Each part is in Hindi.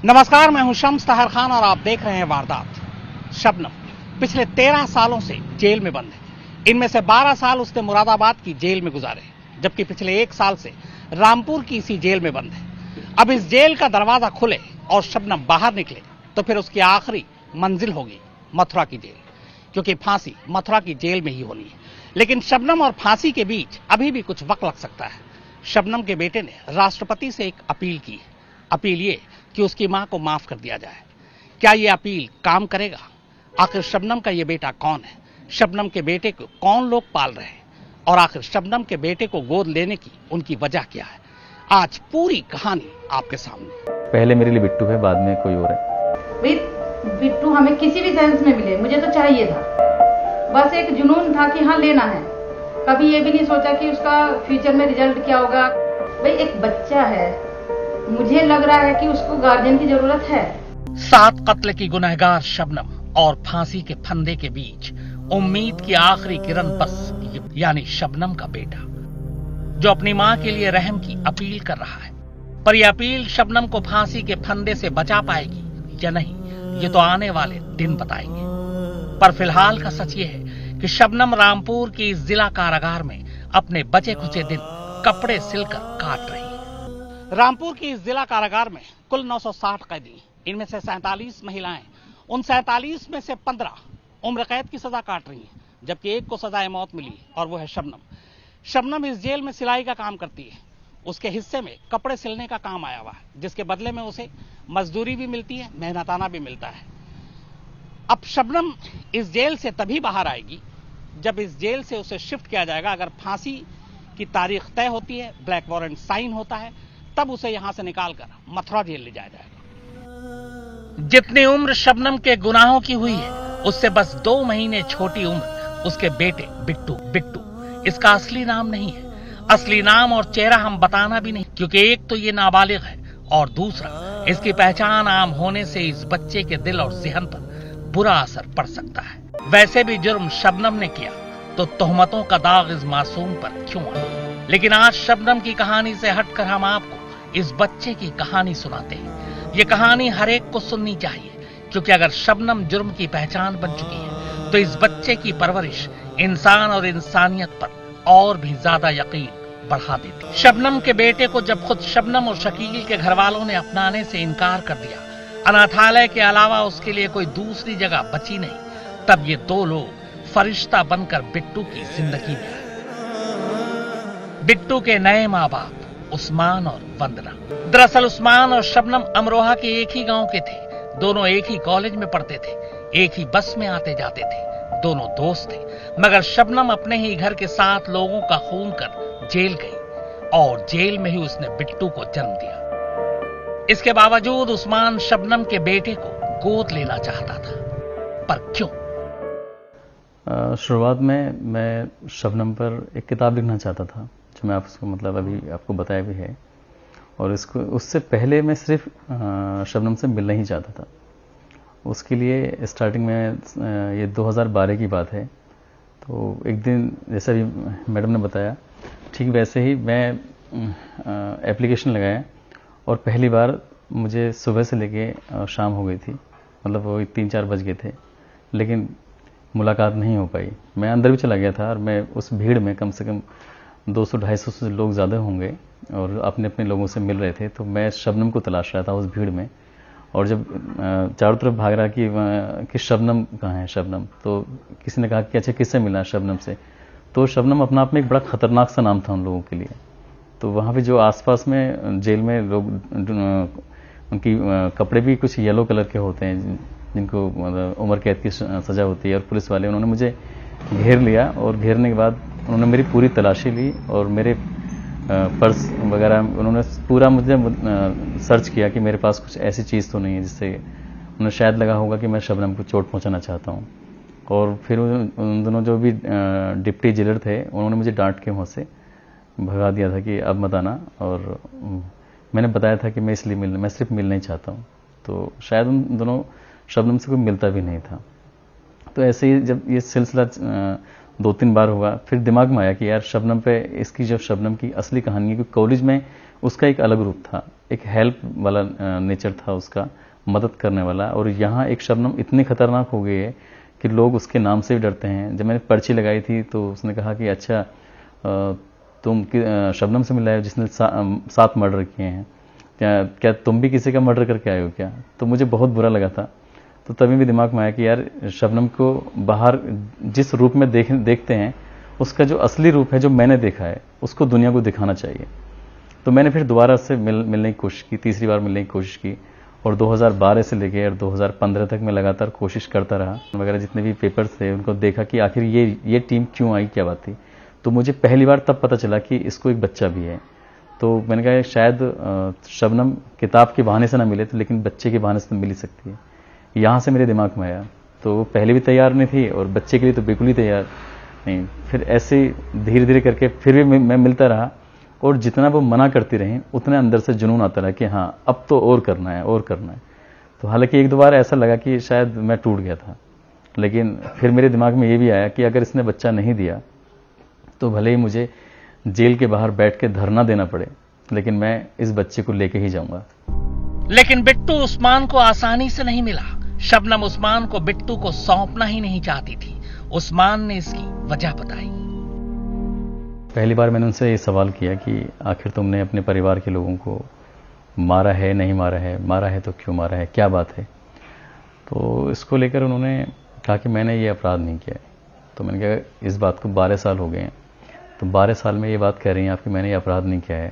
नमस्कार, मैं हूं शम्स ताहिर खान और आप देख रहे हैं वारदात। शबनम पिछले 13 सालों से जेल में बंद है। इनमें से 12 साल उसने मुरादाबाद की जेल में गुजारे, जबकि पिछले 1 साल से रामपुर की इसी जेल में बंद है। अब इस जेल का दरवाजा खुले और शबनम बाहर निकले तो फिर उसकी आखिरी मंजिल होगी मथुरा की जेल, क्योंकि फांसी मथुरा की जेल में ही होनी है। लेकिन शबनम और फांसी के बीच अभी भी कुछ वक्त लग सकता है। शबनम के बेटे ने राष्ट्रपति से एक अपील की है। अपील ये कि उसकी मां को माफ कर दिया जाए। क्या यह अपील काम करेगा? आखिर शबनम का यह बेटा कौन है? शबनम के बेटे को कौन लोग पाल रहे हैं? और आखिर शबनम के बेटे को गोद लेने की उनकी वजह क्या है? आज पूरी कहानी आपके सामने। पहले मेरे लिए बिट्टू है, बाद में कोई और है। बिट्टू हमें किसी भी सेंस में मिले, मुझे तो चाहिए था। बस एक जुनून था कि हाँ लेना है। कभी ये भी नहीं सोचा कि उसका फ्यूचर में रिजल्ट क्या होगा। भाई एक बच्चा है, मुझे लग रहा है कि उसको गार्जियन की जरूरत है। 7 कत्ल की गुनहगार शबनम और फांसी के फंदे के बीच उम्मीद की आखिरी किरण बस, यानी शबनम का बेटा, जो अपनी मां के लिए रहम की अपील कर रहा है। पर यह अपील शबनम को फांसी के फंदे से बचा पाएगी या नहीं, ये तो आने वाले दिन बताएंगे। पर फिलहाल का सच ये है कि शबनम रामपुर की इस जिला कारागार में अपने बचे खुचे दिन कपड़े सिलकर काट रही है। रामपुर की इस जिला कारागार में कुल 960 कैदी, इनमें से 47 महिलाएं। उन 47 में से 15 उम्र कैद की सजा काट रही हैं, जबकि एक को सजाए मौत मिली और वो है शबनम। शबनम इस जेल में सिलाई का काम करती है। उसके हिस्से में कपड़े सिलने का काम आया हुआ है, जिसके बदले में उसे मजदूरी भी मिलती है, मेहनताना भी मिलता है। अब शबनम इस जेल से तभी बाहर आएगी जब इस जेल से उसे शिफ्ट किया जाएगा। अगर फांसी की तारीख तय होती है, ब्लैक वारंट साइन होता है, तब उसे यहां से निकालकर मथुरा जेल ले जाया जाएगा। जितनी उम्र शबनम के गुनाहों की हुई है, उससे बस 2 महीने छोटी उम्र उसके बेटे बिट्टू। इसका असली नाम नहीं है। असली नाम और चेहरा हम बताना भी नहीं, क्योंकि एक तो ये नाबालिग है और दूसरा इसकी पहचान आम होने से इस बच्चे के दिल और ज़हन पर बुरा असर पड़ सकता है। वैसे भी जुर्म शबनम ने किया तो तोहमतों का दाग इस मासूम पर क्यों आया? लेकिन आज शबनम की कहानी से हटकर हम आपको इस बच्चे की कहानी सुनाते हैं। ये कहानी हर एक को सुननी चाहिए, क्योंकि अगर शबनम जुर्म की पहचान बन चुकी है तो इस बच्चे की परवरिश इंसान और इंसानियत पर और भी ज्यादा यकीन बढ़ा देती है। शबनम के बेटे को जब खुद शबनम और शकील के घर वालों ने अपनाने से इनकार कर दिया, अनाथालय के अलावा उसके लिए कोई दूसरी जगह बची नहीं, तब ये 2 लोग फरिश्ता बनकर बिट्टू की जिंदगी में आए। बिट्टू के नए माँ बाप उस्मान और वंदना। दरअसल उस्मान और शबनम अमरोहा के एक ही गांव के थे। दोनों एक ही कॉलेज में पढ़ते थे, एक ही बस में आते जाते थे, दोनों दोस्त थे। मगर शबनम अपने ही घर के 7 लोगों का खून कर जेल गई और जेल में ही उसने बिट्टू को जन्म दिया। इसके बावजूद उस्मान शबनम के बेटे को गोद लेना चाहता था, पर क्यों? शुरुआत में मैं शबनम पर एक किताब लिखना चाहता था, जो मैं आपको अभी आपको बताया भी है। और इसको उससे पहले मैं सिर्फ शबनम से मिलना ही चाहता था। उसके लिए स्टार्टिंग में ये 2012 की बात है। तो एक दिन जैसा भी मैडम ने बताया, ठीक वैसे ही मैं एप्लीकेशन लगाया और पहली बार मुझे सुबह से लेके शाम हो गई थी, वो 3-4 बज गए थे, लेकिन मुलाकात नहीं हो पाई। मैं अंदर भी चला गया था और मैं उस भीड़ में कम से कम 200-250 से लोग ज़्यादा होंगे और अपने अपने लोगों से मिल रहे थे। तो मैं शबनम को तलाश रहा था उस भीड़ में, और जब चारों तरफ भाग रहा कि शबनम कहाँ है शबनम, तो किसी ने कहा कि अच्छा किससे मिला शबनम से। तो शबनम अपना आप में एक बड़ा खतरनाक सा नाम था उन लोगों के लिए। तो वहाँ पे जो आसपास में जेल में लोग, उनकी कपड़े भी कुछ येलो कलर के होते हैं, जिनको उम्र कैद की सज़ा होती है, और पुलिस वाले उन्होंने मुझे घेर लिया। और घेरने के बाद उन्होंने मेरी पूरी तलाशी ली और मेरे पर्स वगैरह उन्होंने पूरा मुझे सर्च किया कि मेरे पास कुछ ऐसी चीज़ तो नहीं है जिससे उन्हें शायद लगा होगा कि मैं शबनम को चोट पहुंचाना चाहता हूं। और फिर उन दोनों जो भी डिप्टी जेलर थे, उन्होंने मुझे डांट के वहाँ से भगा दिया था कि अब मत आना। और मैंने बताया था कि मैं सिर्फ मिलना ही चाहता हूँ। तो शायद उन दोनों शबनम से कोई मिलता भी नहीं था। तो ऐसे ही जब ये सिलसिला 2-3 बार हुआ। फिर दिमाग में आया कि यार शबनम पे, इसकी जो शबनम की असली कहानी है, क्योंकि कॉलेज में उसका एक अलग रूप था, एक हेल्प वाला नेचर था उसका, मदद करने वाला। और यहाँ एक शबनम इतनी खतरनाक हो गई है कि लोग उसके नाम से भी डरते हैं। जब मैंने पर्ची लगाई थी तो उसने कहा कि अच्छा तुम शबनम से मिला है जिसने 7 मर्डर किए हैं, क्या तुम भी किसी का मर्डर करके आए हो क्या? तो मुझे बहुत बुरा लगा था। तो तभी भी दिमाग में आया कि यार शबनम को बाहर जिस रूप में देखते हैं, उसका जो असली रूप है जो मैंने देखा है, उसको दुनिया को दिखाना चाहिए। तो मैंने फिर दोबारा से मिलने की कोशिश की, तीसरी बार मिलने की कोशिश की। और 2012 से लेकर 2015 तक मैं लगातार कोशिश करता रहा वगैरह। जितने भी पेपर्स थे उनको देखा कि आखिर ये टीम क्यों आई, क्या बात थी। तो मुझे पहली बार तब पता चला कि इसको एक बच्चा भी है। तो मैंने कहा शायद शबनम किताब के बहाने से ना मिले तो लेकिन बच्चे के बहाने से तो मिल ही सकती है। यहाँ से मेरे दिमाग में आया। तो वो पहले भी तैयार नहीं थी और बच्चे के लिए तो बिल्कुल ही तैयार नहीं। फिर ऐसे धीरे धीरे करके फिर भी मैं मिलता रहा, और जितना वो मना करती रही उतने अंदर से जुनून आता रहा कि हाँ अब तो और करना है और करना है। तो हालांकि 1-2 बार ऐसा लगा कि शायद मैं टूट गया था, लेकिन फिर मेरे दिमाग में ये भी आया कि अगर इसने बच्चा नहीं दिया तो भले ही मुझे जेल के बाहर बैठ के धरना देना पड़े, लेकिन मैं इस बच्चे को लेके ही जाऊंगा। लेकिन बिट्टू उस्मान को आसानी से नहीं मिला। शबनम उस्मान को बिट्टू को सौंपना ही नहीं चाहती थी। उस्मान ने इसकी वजह बताई। पहली बार मैंने उनसे ये सवाल किया कि आखिर तुमने अपने परिवार के लोगों को मारा है, नहीं मारा है तो क्यों मारा है, क्या बात है। तो इसको लेकर उन्होंने कहा कि मैंने ये अपराध नहीं किया है। तो मैंने कहा इस बात को 12 साल हो गए हैं, तो 12 साल में ये बात कह रही हैं आप कि मैंने ये अपराध नहीं किया है,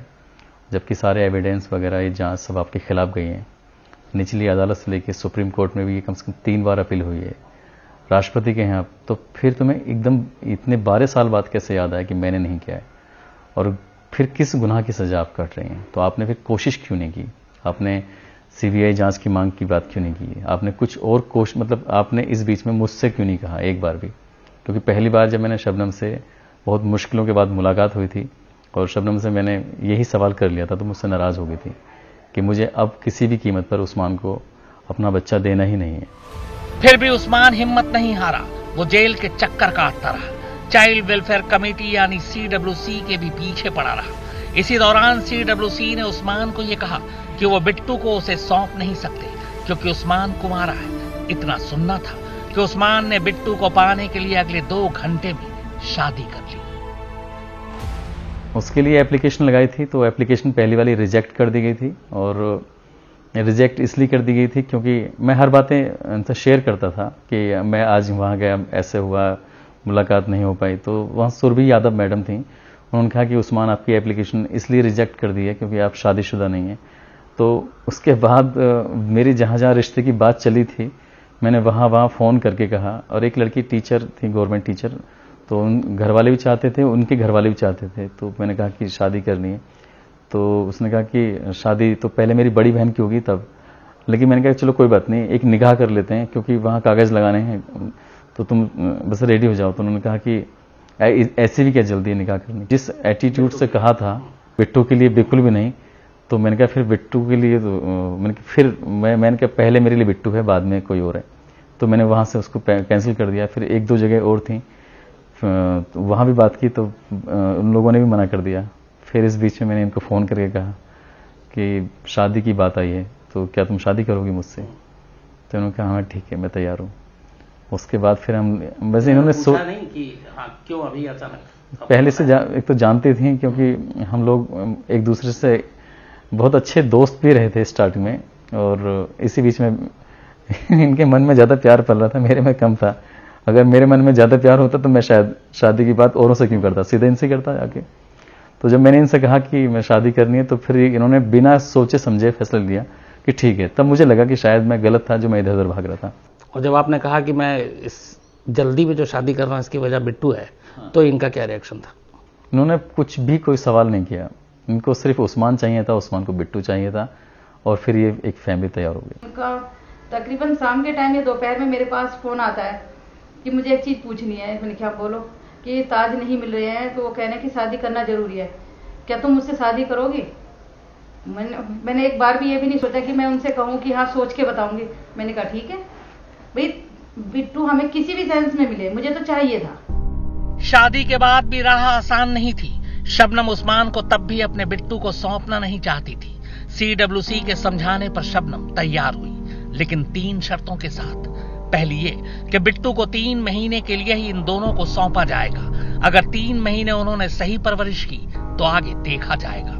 जबकि सारे एविडेंस वगैरह ये जांच सब आपके खिलाफ गई हैं। निचली अदालत से लेकर सुप्रीम कोर्ट में भी ये कम से कम 3 बार अपील हुई है, राष्ट्रपति के हैं आप, तो फिर तुम्हें एकदम इतने 12 साल बाद कैसे याद आया कि मैंने नहीं किया है, और फिर किस गुनाह की सजा आप काट रही हैं। तो आपने फिर कोशिश क्यों नहीं की, आपने सीबीआई जांच की मांग की बात क्यों नहीं की, आपने कुछ और मतलब आपने इस बीच में मुझसे क्यों नहीं कहा एक बार भी। क्योंकि पहली बार जब मैंने शबनम से बहुत मुश्किलों के बाद मुलाकात हुई थी और शबनम से मैंने यही सवाल कर लिया था, तो मुझसे नाराज हो गई थी कि मुझे अब किसी भी कीमत पर उस्मान को अपना बच्चा देना ही नहीं है। फिर भी उस्मान हिम्मत नहीं हारा। वो जेल के चक्कर काटता रहा, चाइल्ड वेलफेयर कमेटी यानी CWC के भी पीछे पड़ा रहा। इसी दौरान CWC ने उस्मान को यह कहा कि वो बिट्टू को उसे सौंप नहीं सकते क्योंकि उस्मान कुंवारा है। इतना सुनना था कि उस्मान ने बिट्टू को पाने के लिए अगले 2 घंटे में शादी कर ली। उसके लिए एप्लीकेशन लगाई थी, तो एप्लीकेशन पहली वाली रिजेक्ट कर दी गई थी। और रिजेक्ट इसलिए कर दी गई थी क्योंकि मैं हर बातें उनसे शेयर करता था कि मैं आज वहाँ गया, ऐसे हुआ, मुलाकात नहीं हो पाई। तो वहाँ सुरभि यादव मैडम थी, उन्होंने कहा कि उस्मान आपकी एप्लीकेशन इसलिए रिजेक्ट कर दी है क्योंकि आप शादीशुदा नहीं हैं। तो उसके बाद मेरी जहाँ जहाँ रिश्ते की बात चली थी, मैंने वहाँ फ़ोन करके कहा। और एक लड़की टीचर थी, गवर्नमेंट टीचर, तो उन घर वाले भी चाहते थे, उनके घर वाले भी चाहते थे। तो मैंने कहा कि शादी करनी है। तो उसने कहा कि शादी तो पहले मेरी बड़ी बहन की होगी तब, लेकिन मैंने कहा चलो कोई बात नहीं, एक निकाह कर लेते हैं क्योंकि वहाँ कागज़ लगाने हैं, तो तुम बस रेडी हो जाओ। तो उन्होंने कहा कि ऐसी भी क्या जल्दी है निकाह करनी। जिस एटीट्यूड से कहा था बिट्टू के लिए बिल्कुल भी नहीं। तो मैंने कहा फिर बिट्टू के लिए तो मैंने कहा पहले मेरे लिए बिट्टू है, बाद में कोई और है। तो मैंने वहाँ से उसको कैंसिल कर दिया। फिर 1-2 जगह और थी, वहाँ भी बात की तो उन लोगों ने भी मना कर दिया। फिर इस बीच में मैंने इनको फ़ोन करके कहा कि शादी की बात आई है, तो क्या तुम शादी करोगी मुझसे। तो उन्होंने कहा हाँ ठीक है, मैं तैयार हूँ। उसके बाद फिर हम वैसे इन्होंने नहीं कि हाँ क्यों अभी अचानक, पहले से एक तो जानते थे क्योंकि हम लोग एक दूसरे से बहुत अच्छे दोस्त भी रहे थे स्टार्टिंग में, और इसी बीच में इनके मन में ज़्यादा प्यार पल रहा था, मेरे में कम था। अगर मेरे मन में ज़्यादा प्यार होता तो मैं शायद शादी की बात औरों से क्यों करता, सीधे इनसे करता आके। तो जब मैंने इनसे कहा कि मैं शादी करनी है, तो फिर इन्होंने बिना सोचे समझे फैसला लिया कि ठीक है। तब मुझे लगा कि शायद मैं गलत था जो मैं इधर उधर भाग रहा था। और जब आपने कहा कि मैं इस जल्दी में जो शादी कर रहा हूं इसकी वजह बिट्टू है, तो इनका क्या रिएक्शन था? इन्होंने कुछ भी कोई सवाल नहीं किया। इनको सिर्फ उस्मान चाहिए था, उस्मान को बिट्टू चाहिए था, और फिर ये एक फैमिली तैयार हो गई। उनका तकरीबन शाम के टाइम या दोपहर में मेरे पास फोन आता है कि मुझे एक चीज पूछनी है। मैंने क्या, बोलो। कि ताज नहीं मिल रहे हैं, तो वो कहने की शादी करना जरूरी है, क्या तुम मुझसे शादी करोगी। मैंने एक बार भी ये भी नहीं सोचा कि मैं उनसे कहूँ कि हाँ सोच के बताऊंगी। मैंने कहा ठीक है भाई, बिट्टू हमें किसी भी सेंस में मिले, मुझे तो चाहिए था। शादी के बाद भी राह आसान नहीं थी। शबनम उस्मान को तब भी अपने बिट्टू को सौंपना नहीं चाहती थी। CWC के समझाने पर शबनम तैयार हुई, लेकिन 3 शर्तों के साथ। पहली ये कि बिट्टू को 3 महीने के लिए ही इन दोनों को सौंपा जाएगा। अगर 3 महीने उन्होंने सही परवरिश की तो आगे देखा जाएगा।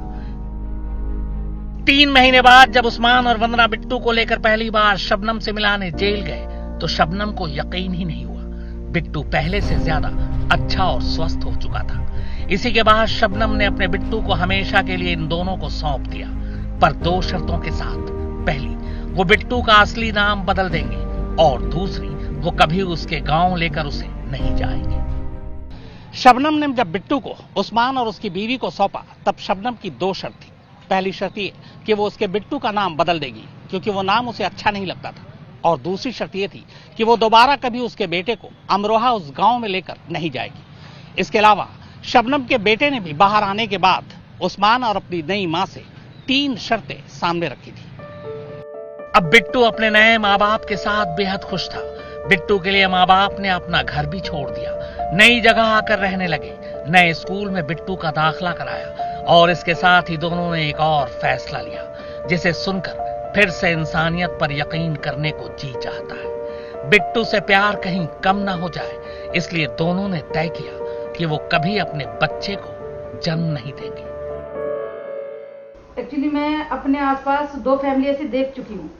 3 महीने बाद जब उस्मान और वंदना बिट्टू को लेकर पहली बार शबनम से मिलाने जेल गए तो शबनम को यकीन ही नहीं हुआ। बिट्टू पहले से ज्यादा अच्छा और स्वस्थ हो चुका था। इसी के बाद शबनम ने अपने बिट्टू को हमेशा के लिए इन दोनों को सौंप दिया, पर 2 शर्तों के साथ। पहली, वो बिट्टू का असली नाम बदल देंगे, और दूसरी, वो कभी उसके गांव लेकर उसे नहीं जाएंगे। शबनम ने जब बिट्टू को उस्मान और उसकी बीवी को सौंपा तब शबनम की 2 शर्त थी। पहली शर्त ये कि वो उसके बिट्टू का नाम बदल देगी, क्योंकि वो नाम उसे अच्छा नहीं लगता था। और दूसरी शर्त ये थी कि वो दोबारा कभी उसके बेटे को अमरोहा उस गांव में लेकर नहीं जाएगी। इसके अलावा शबनम के बेटे ने भी बाहर आने के बाद उस्मान और अपनी नई मां से 3 शर्तें सामने रखी थी। अब बिट्टू अपने नए माँ बाप के साथ बेहद खुश था। बिट्टू के लिए माँ बाप ने अपना घर भी छोड़ दिया, नई जगह आकर रहने लगे। नए स्कूल में बिट्टू का दाखिला कराया और इसके साथ ही दोनों ने एक और फैसला लिया, जिसे सुनकर फिर से इंसानियत पर यकीन करने को जी चाहता है। बिट्टू से प्यार कहीं कम ना हो जाए, इसलिए दोनों ने तय किया कि वो कभी अपने बच्चे को जन्म नहीं देंगे। एक्चुअली मैं अपने आसपास 2 फैमिली ऐसी देख चुकी हूँ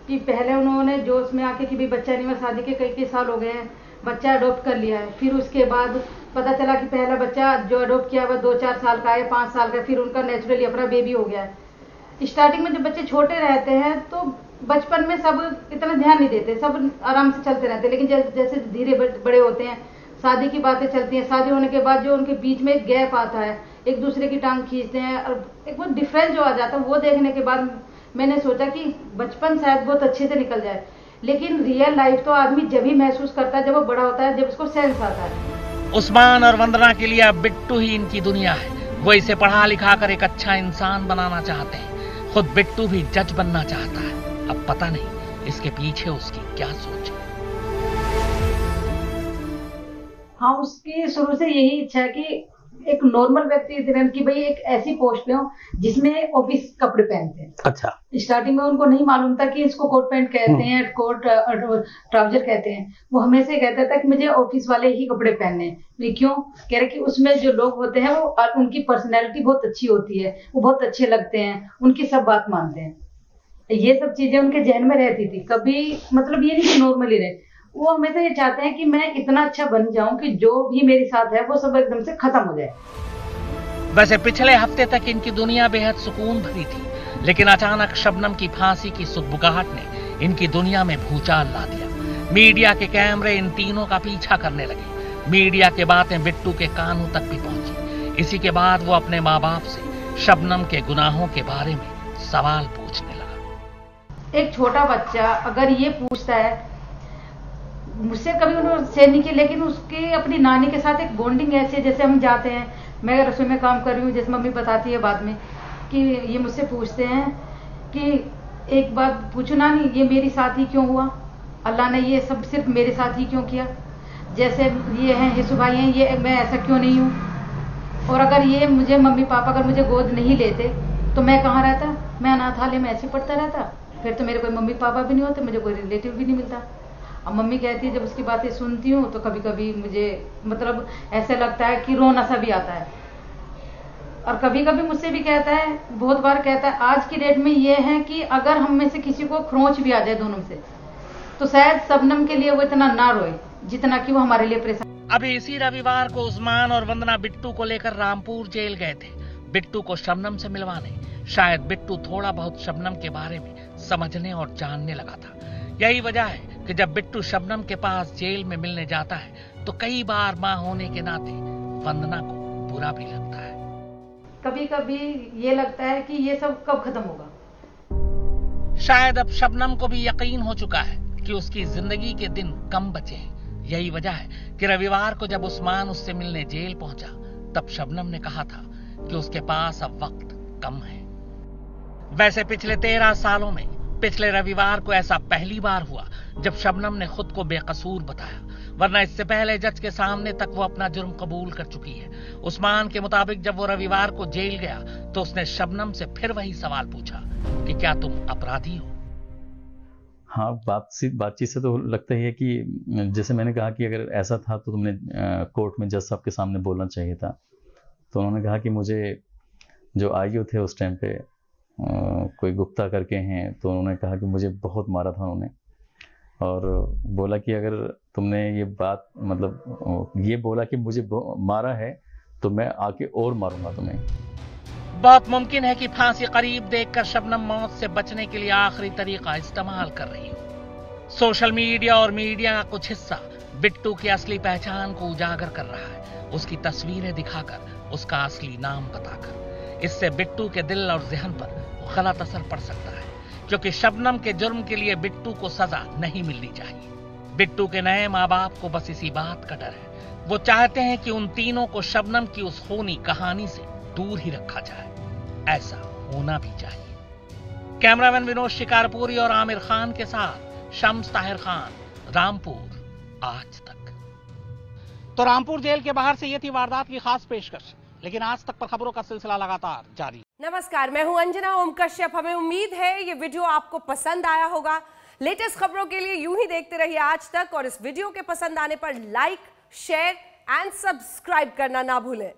कि पहले उन्होंने जोश में आके कि भाई बच्चा नहीं हुआ, शादी के कई साल हो गए हैं, बच्चा अडॉप्ट कर लिया है। फिर उसके बाद पता चला कि पहला बच्चा जो अडॉप्ट किया वह 2-4 साल का है, 5 साल का, फिर उनका नेचुरली अपना बेबी हो गया है। स्टार्टिंग में जब बच्चे छोटे रहते हैं तो बचपन में सब इतना ध्यान नहीं देते, सब आराम से चलते रहते हैं। लेकिन जैसे धीरे बड़े होते हैं, शादी की बातें चलती हैं, शादी होने के बाद जो उनके बीच में एक गैप आता है, एक दूसरे की टांग खींचते हैं और एक वो डिफरेंस जो आ जाता है, वो देखने के बाद मैंने सोचा कि बचपन शायद बहुत अच्छे से निकल जाए। लेकिन रियल लाइफ तो आदमी जब ही महसूस करता है जब वो बड़ा होता है, जब उसको सेंस आता है। उस्मान और वंदना के लिए अब बिट्टू ही इनकी दुनिया है। वो इसे पढ़ा लिखा कर एक अच्छा इंसान बनाना चाहते हैं। खुद बिट्टू भी जज बनना चाहता है। अब पता नहीं इसके पीछे उसकी क्या सोच है। हाँ, उसकी शुरू से यही इच्छा है कि एक नॉर्मल व्यक्ति की भाई एक ऐसी पोस्ट पे हो जिसमें ऑफिस कपड़े पहनते हैं। अच्छा। स्टार्टिंग में उनको नहीं मालूम था कि इसको कोट पैंट कहते हैं, कोट ट्राउजर कहते हैं। वो हमेशा कहता था कि मुझे ऑफिस वाले ही कपड़े पहनने हैं। क्यों? कह रहे कि उसमें जो लोग होते हैं वो उनकी पर्सनैलिटी बहुत अच्छी होती है, वो बहुत अच्छे लगते हैं, उनकी सब बात मानते हैं। ये सब चीजें उनके जहन में रहती थी। कभी मतलब ये नहीं कि नॉर्मली रहे, वो हमेशा ये चाहते हैं कि मैं इतना अच्छा बन जाऊं कि जो भी मेरे साथ है वो सब एकदम से खत्म हो जाए। वैसे पिछले हफ्ते तक इनकी दुनिया बेहद सुकून भरी थी, लेकिन अचानक शबनम की फांसी की सुगबुगाहट ने इनकी दुनिया में भूचाल ला दिया। मीडिया के कैमरे इन तीनों का पीछा करने लगे। मीडिया की बातें बिट्टू के कानों तक भी पहुंची। इसी के बाद वो अपने माँ बाप से शबनम के गुनाहों के बारे में सवाल पूछने लगा। एक छोटा बच्चा अगर ये पूछता है, मुझसे कभी उन्होंने शेयर नहीं किया, लेकिन उसके अपनी नानी के साथ एक बॉन्डिंग ऐसी है। जैसे हम जाते हैं, मैं रसोई में काम कर रही हूँ, जैसे मम्मी बताती है बाद में कि ये मुझसे पूछते हैं कि एक बात पूछो नानी, ये मेरे साथ ही क्यों हुआ, अल्लाह ने ये सब सिर्फ मेरे साथ ही क्यों किया। जैसे ये हैं यीशु भाई हैं, ये मैं ऐसा क्यों नहीं हूँ। और अगर ये मुझे मम्मी पापा अगर मुझे गोद नहीं लेते तो मैं कहाँ रहता, मैं अनाथालय में ऐसे पढ़ता रहता, फिर तो मेरे कोई मम्मी पापा भी नहीं होते, मुझे कोई रिलेटिव भी नहीं मिलता। अब मम्मी कहती है जब उसकी बातें सुनती हूँ तो कभी कभी मुझे मतलब ऐसा लगता है कि रोना सा भी आता है। और कभी कभी मुझसे भी कहता है, बहुत बार कहता है, आज की डेट में ये है कि अगर हम में से किसी को खरोंच भी आ जाए दोनों से तो शायद शबनम के लिए वो इतना ना रोए जितना कि वो हमारे लिए परेशान। अभी इसी रविवार को उस्मान और वंदना बिट्टू को लेकर रामपुर जेल गए थे, बिट्टू को शबनम से मिलवाने। शायद बिट्टू थोड़ा बहुत शबनम के बारे में समझने और जानने लगा था। यही वजह है कि जब बिट्टू शबनम के पास जेल में मिलने जाता है तो कई बार मां होने के नाते वंदना को बुरा भी लगता है। कभी कभी ये लगता है कि ये सब कब खत्म होगा। शायद अब शबनम को भी यकीन हो चुका है कि उसकी जिंदगी के दिन कम बचे हैं। यही वजह है कि रविवार को जब उस्मान उससे मिलने जेल पहुंचा तब शबनम ने कहा था कि उसके पास अब वक्त कम है। वैसे पिछले 13 सालों में पिछले रविवार को ऐसा पहली बार हुआ जब शबनम ने खुद को बेकसूर बताया। वरना इससे पहले जज के सामने तक वो अपना जुर्म कबूल कर चुकी है। उस्मान के मुताबिक जब वो रविवार को जेल गया तो उसने शबनम से फिर वही सवाल पूछा कि क्या तुम अपराधी हो। हाँ, बातचीत से तो लगता ही है कि जैसे मैंने कहा कि अगर ऐसा था तो तुमने कोर्ट में जज साहब के सामने बोलना चाहिए था। तो उन्होंने कहा कि मुझे जो आईओ थे उस टाइम पे कोई गुप्ता करके हैं, तो उन्होंने कहा कि मुझे बहुत मारा था उन्होंने, और बोला कि अगर तुमने ये बात मतलब ये बोला कि मुझे मारा है तो मैं आके और मारूंगा तुम्हें। बहुत मुमकिन है कि फांसी करीब देखकर शबनम मौत से बचने के लिए आखिरी तरीका इस्तेमाल कर रही हो। सोशल मीडिया और मीडिया का कुछ हिस्सा बिट्टू की असली पहचान को उजागर कर रहा है, उसकी तस्वीरें दिखाकर, उसका असली नाम बताकर। इससे बिट्टू के दिल और ज़हन पर गलत असर पड़ सकता है, क्योंकि शबनम के जुर्म के लिए बिट्टू को सजा नहीं मिलनी चाहिए। बिट्टू के नए माँ बाप को बस इसी बात का डर है। वो चाहते हैं कि उन तीनों को शबनम की उस खूनी कहानी से दूर ही रखा जाए। ऐसा होना भी चाहिए। कैमरामैन विनोद शिकारपुरी और आमिर खान के साथ शम्स ताहिर खान, रामपुर आज तक। तो रामपुर जेल के बाहर से ये थी वारदात की खास पेशकश, लेकिन आज तक पर खबरों का सिलसिला लगातार जारी। नमस्कार, मैं हूं अंजना ओम कश्यप। हमें उम्मीद है ये वीडियो आपको पसंद आया होगा। लेटेस्ट खबरों के लिए यूं ही देखते रहिए आज तक, और इस वीडियो के पसंद आने पर लाइक, शेयर एंड सब्सक्राइब करना ना भूलें।